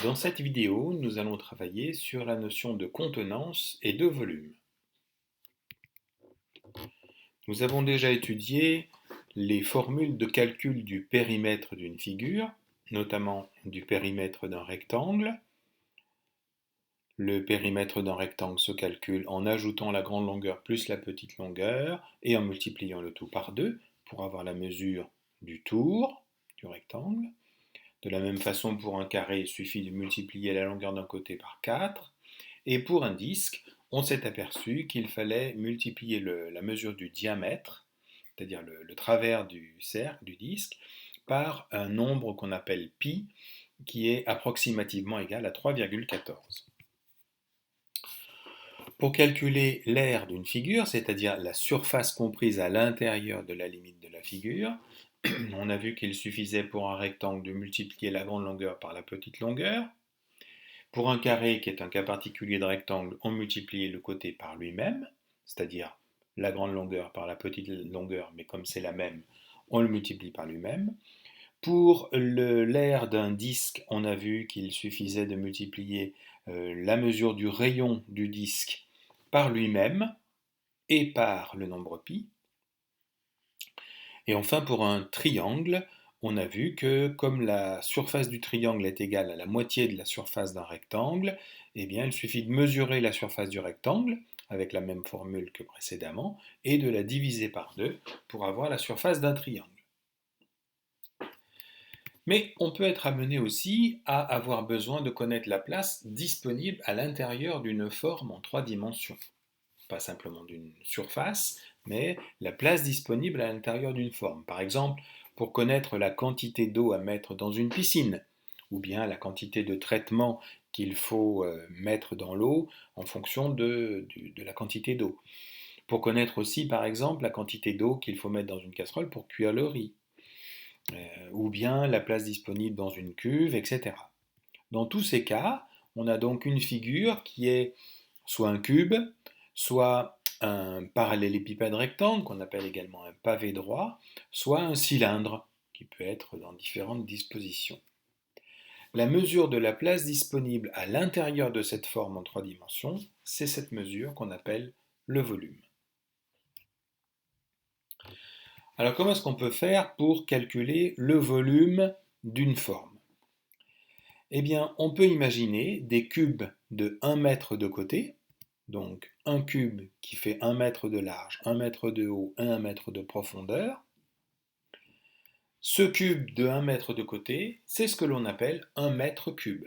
Dans cette vidéo, nous allons travailler sur la notion de contenance et de volume. Nous avons déjà étudié les formules de calcul du périmètre d'une figure, notamment du périmètre d'un rectangle. Le périmètre d'un rectangle se calcule en ajoutant la grande longueur plus la petite longueur et en multipliant le tout par 2 pour avoir la mesure du tour du rectangle. De la même façon, pour un carré, il suffit de multiplier la longueur d'un côté par 4. Et pour un disque, on s'est aperçu qu'il fallait multiplier la mesure du diamètre, c'est-à-dire le travers du cercle, du disque, par un nombre qu'on appelle pi, qui est approximativement égal à 3,14. Pour calculer l'aire d'une figure, c'est-à-dire la surface comprise à l'intérieur de la limite de la figure, on a vu qu'il suffisait pour un rectangle de multiplier la grande longueur par la petite longueur. Pour un carré, qui est un cas particulier de rectangle, on multiplie le côté par lui-même, c'est-à-dire la grande longueur par la petite longueur, mais comme c'est la même, on le multiplie par lui-même. Pour l'aire d'un disque, on a vu qu'il suffisait de multiplier la mesure du rayon du disque par lui-même et par le nombre pi. Et enfin, pour un triangle, on a vu que comme la surface du triangle est égale à la moitié de la surface d'un rectangle, eh bien, il suffit de mesurer la surface du rectangle, avec la même formule que précédemment, et de la diviser par 2 pour avoir la surface d'un triangle. Mais on peut être amené aussi à avoir besoin de connaître la place disponible à l'intérieur d'une forme en 3 dimensions. Pas simplement d'une surface, mais la place disponible à l'intérieur d'une forme. Par exemple, pour connaître la quantité d'eau à mettre dans une piscine, ou bien la quantité de traitement qu'il faut mettre dans l'eau en fonction de la quantité d'eau. Pour connaître aussi, par exemple, la quantité d'eau qu'il faut mettre dans une casserole pour cuire le riz, ou bien la place disponible dans une cuve, etc. Dans tous ces cas, on a donc une figure qui est soit un cube, soit un parallélépipède rectangle, qu'on appelle également un pavé droit, soit un cylindre, qui peut être dans différentes dispositions. La mesure de la place disponible à l'intérieur de cette forme en 3 dimensions, c'est cette mesure qu'on appelle le volume. Alors comment est-ce qu'on peut faire pour calculer le volume d'une forme? Eh bien, on peut imaginer des cubes de 1 mètre de côté, donc un cube qui fait 1 mètre de large, 1 mètre de haut et 1 mètre de profondeur. Ce cube de 1 mètre de côté, c'est ce que l'on appelle un mètre cube.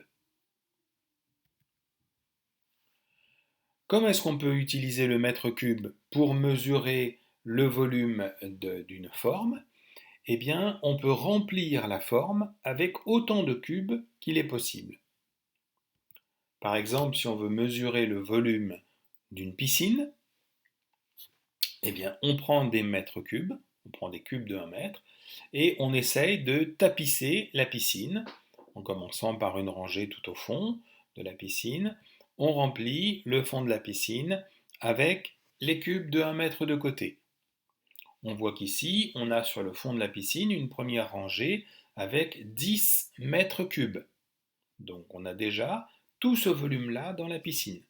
Comment est-ce qu'on peut utiliser le mètre cube pour mesurer le volume d'une forme? Eh bien, on peut remplir la forme avec autant de cubes qu'il est possible. Par exemple, si on veut mesurer le volume d'une piscine, eh bien, on prend des mètres cubes, on prend des cubes de 1 mètre, et on essaye de tapisser la piscine, en commençant par une rangée tout au fond de la piscine. On remplit le fond de la piscine avec les cubes de 1 mètre de côté. On voit qu'ici, on a sur le fond de la piscine une première rangée avec 10 mètres cubes. Donc on a déjà tout ce volume-là dans la piscine.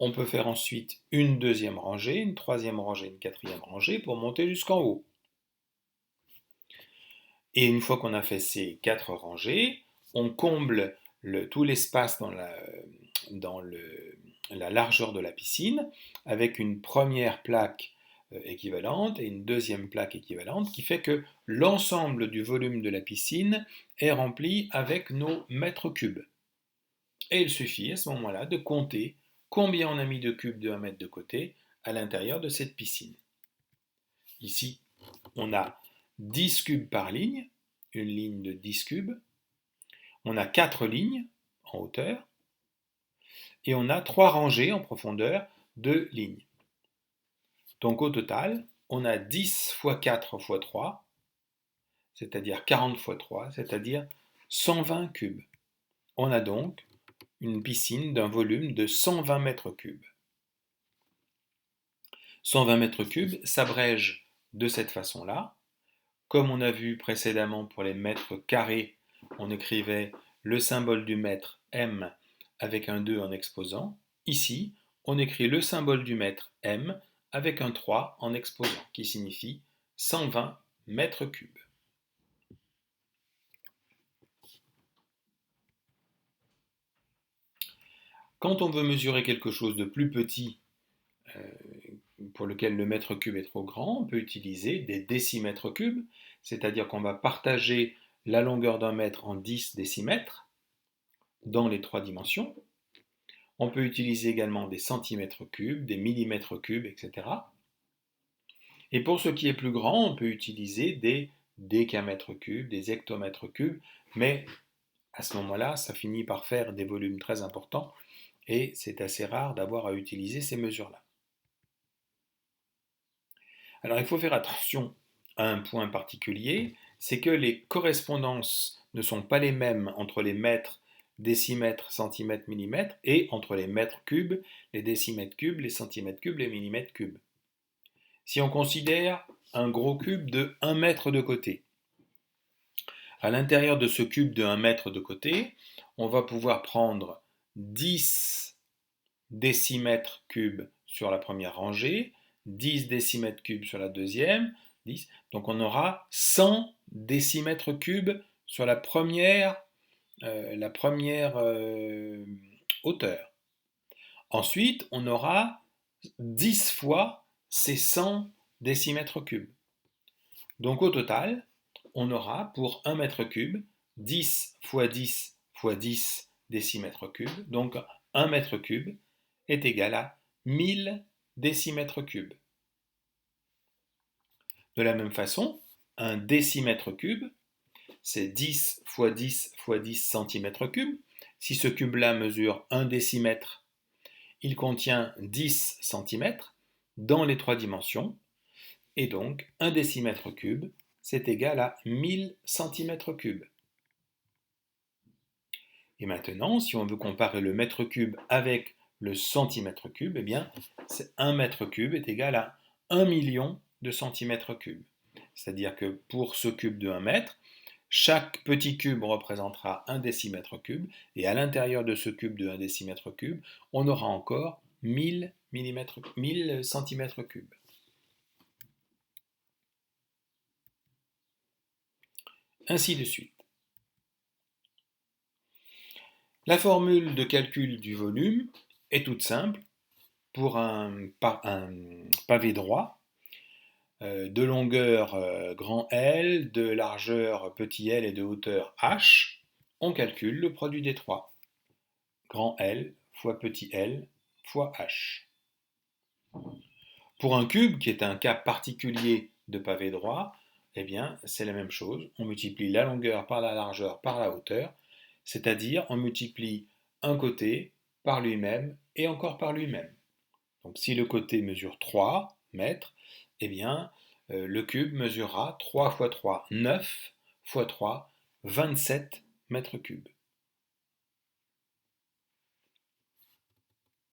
On peut faire ensuite une deuxième rangée, une troisième rangée, une quatrième rangée pour monter jusqu'en haut. Et une fois qu'on a fait ces 4 rangées, on comble tout l'espace dans la largeur de la piscine avec une première plaque équivalente et une deuxième plaque équivalente qui fait que l'ensemble du volume de la piscine est rempli avec nos mètres cubes. Et il suffit à ce moment-là de compter combien on a mis de cubes de 1 mètre de côté à l'intérieur de cette piscine. Ici, on a 10 cubes par ligne, une ligne de 10 cubes. On a 4 lignes en hauteur et on a 3 rangées en profondeur de lignes. Donc au total, on a 10 fois 4 fois 3, c'est-à-dire 40 fois 3, c'est-à-dire 120 cubes. On a donc une piscine d'un volume de 120 mètres cubes. 120 mètres cubes s'abrège de cette façon-là. Comme on a vu précédemment pour les mètres carrés, on écrivait le symbole du mètre M avec un 2 en exposant. Ici, on écrit le symbole du mètre M avec un 3 en exposant, qui signifie 120 mètres cubes. Quand on veut mesurer quelque chose de plus petit, pour lequel le mètre cube est trop grand, on peut utiliser des décimètres cubes, c'est-à-dire qu'on va partager la longueur d'un mètre en 10 décimètres dans les 3 dimensions. On peut utiliser également des centimètres cubes, des millimètres cubes, etc. Et pour ce qui est plus grand, on peut utiliser des décamètres cubes, des hectomètres cubes, mais à ce moment-là, ça finit par faire des volumes très importants et c'est assez rare d'avoir à utiliser ces mesures-là. Alors il faut faire attention à un point particulier, c'est que les correspondances ne sont pas les mêmes entre les mètres, décimètres, centimètres, millimètres et entre les mètres cubes, les décimètres cubes, les centimètres cubes, les millimètres cubes. Si on considère un gros cube de 1 mètre de côté, à l'intérieur de ce cube de 1 mètre de côté, on va pouvoir prendre 10 décimètres cubes sur la première rangée, 10 décimètres cubes sur la deuxième, 10. Donc on aura 100 décimètres cubes sur la première hauteur. Ensuite, on aura 10 fois ces 100 décimètres cubes. Donc au total, on aura pour 1 mètre cube 10 fois 10 fois 10 décimètres cubes. Donc 1 mètre cube est égal à 1000 décimètres cubes. De la même façon, un décimètre cube, c'est 10 fois 10 fois 10 centimètres cubes. Si ce cube-là mesure 1 décimètre, il contient 10 centimètres dans les 3 dimensions. Et donc, 1 décimètre cube, c'est égal à 1000 centimètres cubes. Et maintenant, si on veut comparer le mètre cube avec le centimètre cube, eh bien, 1 mètre cube est égal à 1 million de centimètres cubes. C'est-à-dire que pour ce cube de 1 mètre, chaque petit cube représentera 1 décimètre cube, et à l'intérieur de ce cube de 1 décimètre cube, on aura encore 1000 centimètres cubes. Ainsi de suite. La formule de calcul du volume est toute simple. Pour un pavé droit, de longueur grand L, de largeur petit l et de hauteur h, on calcule le produit des trois. Grand L fois petit l fois h. Pour un cube, qui est un cas particulier de pavé droit, eh bien, c'est la même chose. On multiplie la longueur par la largeur par la hauteur, c'est-à-dire on multiplie un côté par lui-même et encore par lui-même. Donc si le côté mesure 3 mètres, eh bien, le cube mesurera 3 fois 3, 9 fois 3, 27 mètres cubes.